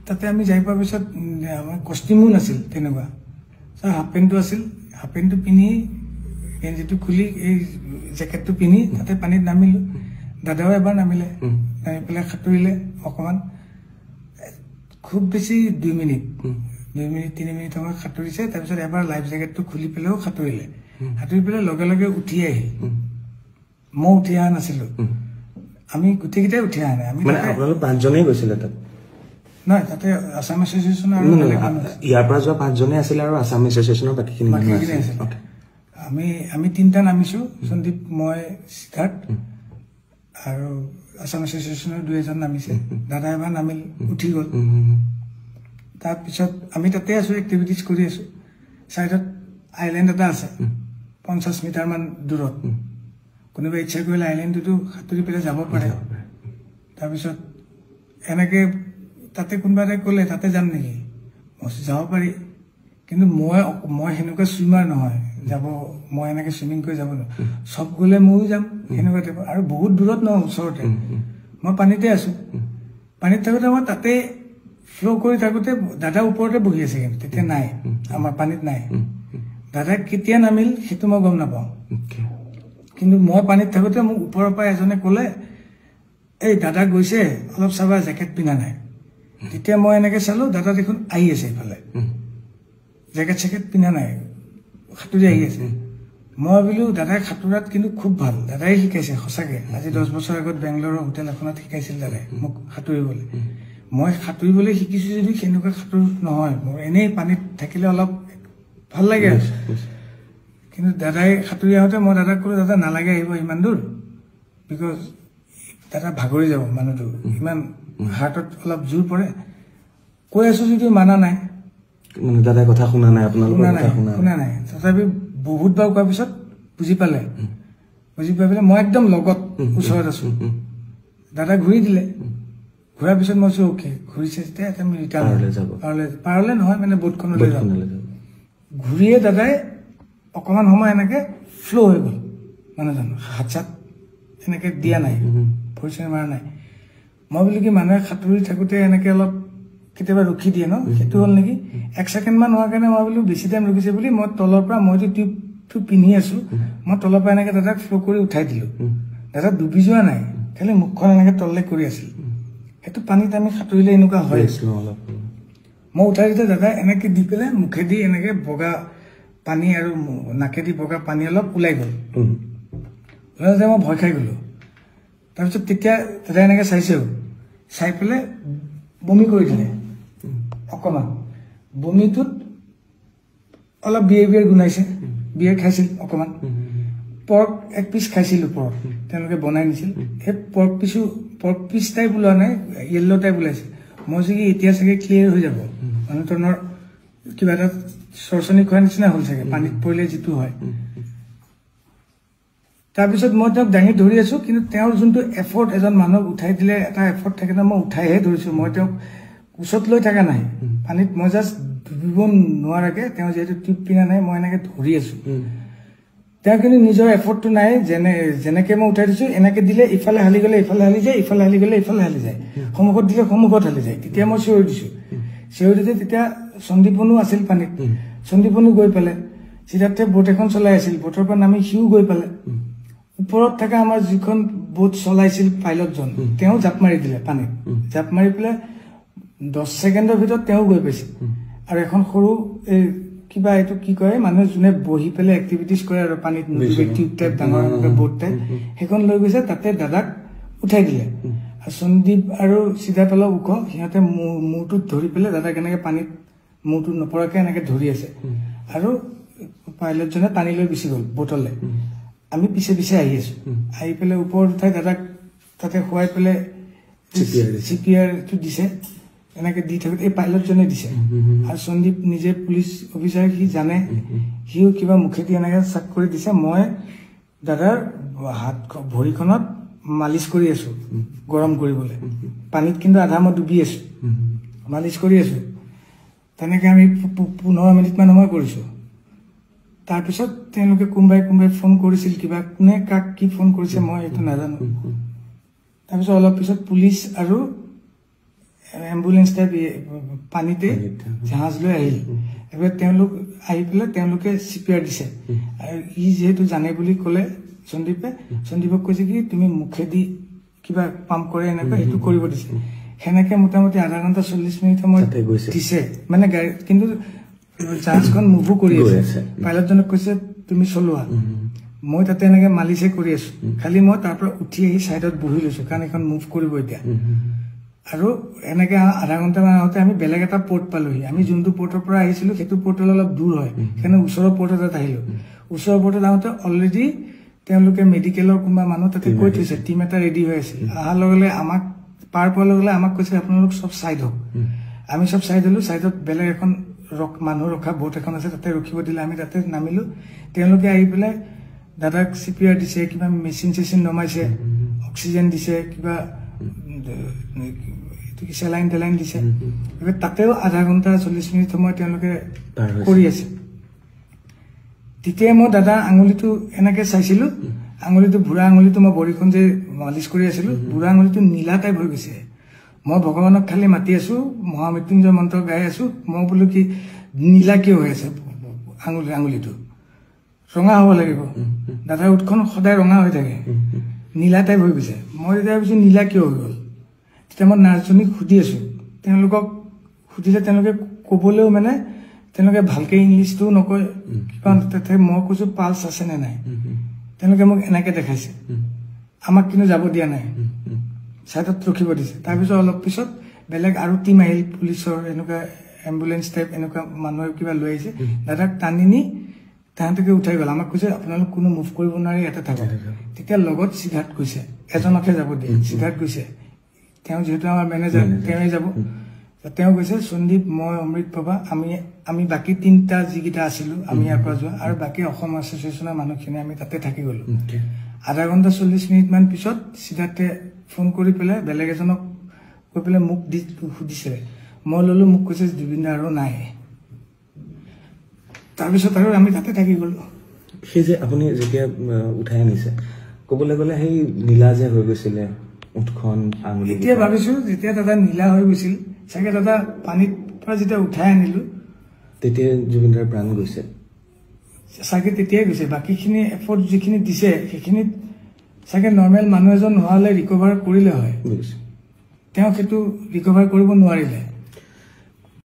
তাতে আমি যাই পোৱাৰ পিছত আমাৰ কষ্টিউমো নাছিল তেনেকুৱা হাফ পেণ্টটো আছিল হাফ পেণ্টটো পিন্ধি গেঞ্জিটো খুলি এই জেকেটটো পিন্ধি তাতে পানীত নামিলো দাদাও এবাৰ নামিলে নামি পেলাই সাঁতুৰিলে অকণমান খুব বেছি 2 মিনিট 3 মিনিট সময় সাঁতুৰিছে তাৰপিছত এবাৰ লাইফ জেকেটটো খুলি পেলাইও সাঁতুৰিলে সাঁতুৰি পেলাই লগে লগে উঠি আহিল মই উঠি অহা নাছিলো আমি গোটেইকেইটাই উঠি অহা নাই আমি আপোনালোক 5 জনেই গৈছিলে তাত নহয় তাতে আসাম এছ'চিয়েশ্যন আৰু ইয়াৰ পৰা যোৱা 5 জনে আছিল আৰু আসাম এছ'চিয়েশ্যনৰ বাকীখিনি আছিল আমি 3টা নামিছো সন্দীপ মই সিদ্ধাৰ্থ আৰু আসাম এছ'চিয়েশ্যনৰ 2 নামিছে দাদা এবাৰ নামিল উঠি গ'ল তাৰপিছত আমি তাতে আছো এক্টিভিটিজ কৰি আছো সাইডত আইলেণ্ড এটা আছে 50 মিটাৰ মান দূৰত কোনোবা ইচ্ছা কৰিলে আইলেণ্ডটো সাঁতুৰি পেলাই যাব পাৰে তাৰপিছত এনেকে তাতে কোনোবা ক'লে তাতে যাম নেকি মই যাব পাৰি কিন্তু মই সেনেকুৱা ছুইমাৰ নহয় যাব মই এনেকে ছুইমিং কৰি যাব নোৱাৰো সব গ'লে ময়ো যাম সেনেকুৱা টাইপ আৰু বহুত দূৰত নহয় ওচৰতে মই পানীতে আছো পানীত থাকোঁতে মই তাতে ফ্ল' কৰি থাকোঁতে দাদা ওপৰতে বহি আছে কিন্তু তেতিয়া নাই আমাৰ পানীত নাই দাদা কেতিয়া নামিল সেইটো মই গম নাপাওঁ কিন্তু মই পানীত থাকোঁতে মোক ওপৰৰ পৰা এজনে ক'লে এই দাদা গৈছে অলপ চাবা জেকেট পিন্ধা নাই তেতিয়া মই এনেকে চালো দাদা দেখোন আহি আছে এইফালে জেকেট চেকেট পিন্ধা নাই সাঁতুৰি আহি আছে মই ভাবিলো দাদাই সাঁতোৰাত কিন্তু খুব ভাল দাদাই শিকাইছে সঁচাকে আজি 10 বছৰ আগত বেংগলোৰৰ হোটেল এখনত শিকাইছিল দাদাই মোক সাঁতুৰিবলৈ মই সাঁতুৰিবলৈ শিকিছো যদি সেনেকুৱা সাঁতোৰ নহয় মোৰ এনেই পানীত থাকিলে অলপ ভাল লাগে কিন্তু দাদাই সাঁতুৰি আহোঁতে মই দাদাক ক'লো দাদা নালাগে আহিব ইমান দূৰ বিকজ দাদা ভাগৰি যাব মানুহটো ইমান হাৰ্টত অলপ জোৰ পৰে কৈ আছো যদিও মানা নাই মানে দাদাই কথা শুনা নাই আপোনালোকৰ কথা শুনা নাই তথাপি বহুত বাৰ কোৱাৰ পিছত বুজি পালে বুজি পাই পেলাই মই একদম লগত ওচৰত আছো দাদা ঘূৰি দিলে ঘূৰাৰ পিছত মই কৈছো অ'কে ঘূৰিছে যেতিয়া আমি ৰিটাৰ্ণ পাৰলে নহয় মানে বোটখনলৈ যাম ঘূৰিয়ে দাদাই অকণমান সময় এনেকে ফ্ল' হৈ গ'ল মানুহজন হাত চাত এনেকে দিয়া নাই পৰিচয় মাৰা নাই মই বোলো কি মানুহে সাঁতুৰি থাকোঁতে এনেকে অলপ কেতিয়াবা ৰখি দিয়ে ন সেইটো হ'ল নেকি 1 ছেকেণ্ড মান হোৱাৰ কাৰণে মই বোলো বেছি টাইম ৰখিছে বুলি মই তলৰ পৰা মইতো টিউবটো পিন্ধি আছো মই তলৰ পৰা এনেকে দাদাক ফ্ল' কৰি উঠাই দিলো দাদা ডুবি যোৱা নাই খালি মুখখন এনেকে তললে কৰি আছিল সেইটো পানীত আমি সাঁতুৰিলে এনেকুৱা হয় মই উঠাই দিওঁতে দাদা এনেকে দি পেলাই মুখেদি এনেকে বগা পানী আৰু নাকেদি বগা পানী অলপ ওলাই গ'ল ওলাওঁতে মই ভয় খাই গ'লো তাৰপিছত তেতিয়া দাদা এনেকে চাইছেও চাই পেলাই বমি কৰি দিলে অকণমান বমিটোত অলপ বিয়েৰ গুণাইছে বিয়েৰ খাইছিল অকণমান পৰ্ক 1 পিচ খাইছিল ওপৰত তেওঁলোকে বনাই নিছিল সেই পৰ্ক পিচ টাইপ ওলোৱা নাই য়েল্ল' টাইপ ওলাইছে মই চাগে এতিয়া চাগে ক্লিয়াৰ হৈ যাব মানুহজনৰ কিবা এটা চৰচনি খোৱাৰ নিচিনা হ'ল চাগে পানীত পৰিলে যিটো হয় তাৰপিছত মই তেওঁক দাঙি ধৰি আছো কিন্তু তেওঁৰ যোনটো এফৰ্ট এজন মানুহক উঠাই দিলে এটা এফৰ্ট থাকে না মই উঠাইহে ধৰিছো মই তেওঁক ওচৰত লৈ থকা নাই পানীত মই জাষ্ট ডুবিব নোৱাৰাকে তেওঁ যিহেতু টিউব পিন্ধা নাই মই এনেকে ধৰি আছো তেওঁ কিন্তু নিজৰ এফৰ্টটো নাই যেনেকে মই উঠাই দিছো এনেকে দিলে ইফালে হালি গ'লে ইফালে হালি যায় ইফালে হালি গ'লে ইফালে হালি যায় সন্মুখত দিলে সন্মুখত হালি যায় তেতিয়া মই চিঞৰি দিছো চিঞৰি দিওঁতে তেতিয়া সন্দীপনো আছিল পানীত সন্দীপনো গৈ পালে সিদ্ধাৰ্থে বোট এখন চলাই আছিল বোটৰ পৰা নামি সিও গৈ পালে ওপৰত থকা আমাৰ যিখন বোট চলাইছিল পাইলটজন তেওঁ জাপ মাৰি দিলে পানীত জাপ মাৰি পেলাই 10 ছেকেণ্ডৰ ভিতৰত তেওঁ গৈ পাইছিল আৰু এখন সৰু কিবা এইটো কি কয় মানুহে যোনে বহি পেলাই এক্টিভিটিজ কৰে আৰু পানীত টিউব টাইপ ডাঙৰ বোট টাইপ সেইখন লৈ গৈছে তাতে দাদাক উঠাই দিলে আৰু সন্দীপ আৰু সিদ্ধাৰ্থ অলপ ওখ সিহঁতে মূৰটোত ধৰি পেলাই দাদাক এনেকে পানীত মূৰটো নপৰাকে এনেকে ধৰি আছে আৰু পাইলটজনে টানি লৈ গুচি গ'ল বোটলে আমি পিছে পিছে আহি আছো আহি পেলাই ওপৰত উঠাই দাদাক তাতে শুৱাই পেলাই চিপিআৰটো দিছে এনেকে দি থাকোঁতে এই পাইলটজনে দিছে আৰু সন্দীপ নিজে পুলিচ অফিচাৰ সি জানে সিও কিবা মুখেদি এনেকে চাক কৰি দিছে মই দাদাৰ হাত ভৰিখনত মালিচ কৰি আছো গৰম কৰিবলৈ পানীত কিন্তু আধা মই ডুবি আছো মালিচ কৰি আছো তেনেকে আমি 15 মিনিটমান সময় কৰিছো তাৰপিছত তেওঁলোকে কোনোবাই ফোন কৰিছিল কিবা কোনে কাক কি ফোন কৰিছে মই এইটো নাজানো তাৰপিছত অলপ পিছত পুলিচ আৰু এম্বুলেন্স টাইপ পানীতে জাহাজ লৈ আহিল এবাৰ তেওঁলোক আহি পেলাই তেওঁলোকে চিপিআৰ দিছে আৰু ই যেহেতু জানে বুলি ক'লে সন্দীপক কৈছে কি তুমি মুখেদি কিবা পাম্প কৰে এনেকুৱা এইটো কৰিব দিছে সেনেকে মোটামুটি আধা ঘণ্টা 40 মিনিট সময় দিছে মানে গাড়ী কিন্তু জাহাজখন মুভো কৰি আছে পাইলটজনক কৈছে তুমি চলোৱা মই তাতে এনেকে মালিছে কৰি আছো খালি মই তাৰ পৰা উঠি আহি সাইডত বহি লৈছো কাৰণ এখন মুভ কৰিব এতিয়া আৰু এনেকে আধা ঘণ্টা মান আগতে আমি বেলেগ এটা পোৰ্ট পালোহি আমি যোনটো পোৰ্টৰ পৰা আহিছিলো সেইটো পোৰ্টল অলপ দূৰ হয় সেইকাৰণে ওচৰৰ পোৰ্ট এটাত আহিলো ওচৰৰ পোৰ্টত আহোঁতে অলৰেডি তেওঁলোকে মেডিকেলৰ কোনোবা মানুহ তাতে কৈ থৈছে টিম এটা ৰেডি হৈ আছিল অহাৰ লগে লগে আমাক পাৰ পোৱাৰ লগে লগে আমাক কৈছে আপোনালোক চব চাইড হওক আমি চব চাইড হলো চাইডত বেলেগ এখন মানুহ ৰখা বোট এখন আছে তাতে ৰখিব দিলে আমি তাতে নামিলো তেওঁলোকে আহি পেলাই দাদাক চিপিআৰ দিছে কিবা মেচিন চেচিন নমাইছে অক্সিজেন দিছে কিবা চেলাইন টেলাইন দিছে তাতেও আধা ঘণ্টা 40 মিনিট সময় তেওঁলোকে কৰি আছে তেতিয়া মই দাদা আঙুলিটো এনেকে চাইছিলো আঙুলিটো বুঢ়া আঙুলিটো মই বৰিখন যে মালিচ কৰি আছিলো বুঢ়া আঙুলিটো নীলা টাইপ হৈ গৈছে মই ভগৱানক খালি মাতি আছো মহামৃত্যুঞ্জয় মন্ত্ৰ গাই আছো মই বোলো কি নীলা কিয় হৈ আছে আঙুলিটো ৰঙা হ'ব লাগিব দাদাৰ উঠখন সদায় ৰঙা হৈ থাকে নীলা টাইপ হৈ গৈছে মই তেতিয়া ভাবিছো নীলা কিয় হৈ গ'ল তেতিয়া মই নাৰ্ছজনীক সুধি আছো তেওঁলোকক সুধিলে তেওঁলোকে ক'বলৈও মানে তেওঁলোকে ভালকে ইংলিছটো নকয় কাৰণ তাতে মই কৈছো পালছ আছে নে নাই তেওঁলোকে মোক এনেকে দেখাইছে আমাক কিন্তু যাব দিয়া নাই সাইডত ৰখিব দিছে তাৰপিছত অলপ পিছত বেলেগ আৰু টিম আহিল পুলিচৰ এনেকুৱা এম্বুলেন্স টাইপ এনেকুৱা মানুহ কিবা লৈ আহিছে দাদাক টানি নি তাহাঁতকে উঠাই গ'ল আমাক কৈছে আপোনালোক কোনো মুভ কৰিব নোৱাৰি এটা থাকক তেতিয়া লগত সিদ্ধাৰ্থ কৈছে এজনকে যাব দিয়ে সিদ্ধাৰ্থ কৈছে তেওঁ যেহেতু আমাৰ মেনেজাৰ তেওঁই যাব তেওঁ কৈছে সন্দীপ মই অমৃত বাবা আমি বাকি তিনটা যিকেইটা আছিলো আমি ইয়াৰ পৰা যোৱা আৰু বাকি অসম এছ'চিয়েশ্যনৰ মানুহখিনি আমি তাতে থাকি গ'লো আধা ঘণ্টা 40 মিনিট মান পিছত সিদ্ধাৰ্থে ফোন কৰি পেলাই বেলেগ এজনক কৈ পেলাই মোক সুধিছে মই ললো মোক কৈছে জুবিন আৰু নাই তাৰপিছত আৰু আমি তাতে থাকি গ'লো সেই যে আপুনি যেতিয়া উঠাই আনিছে ক'বলৈ গ'লে সেই নীলা যে হৈ গৈছিলে উঠখন আঙুলি এতিয়া ভাবিছো যেতিয়া দাদা নীলা হৈ গৈছিল চাগে দাদা পানীত পৰা যেতিয়া উঠাই আনিলো তেতিয়া জুবিনদাৰ প্ৰাণ গৈছে চাগে তেতিয়াই গৈছে বাকীখিনি এফৰ্ট যিখিনি দিছে সেইখিনি চাগে নৰ্মেল মানুহ এজন নোহালে ৰিকভাৰ কৰিলে হয় তেওঁ সেইটো ৰিকভাৰ কৰিব নোৱাৰিলে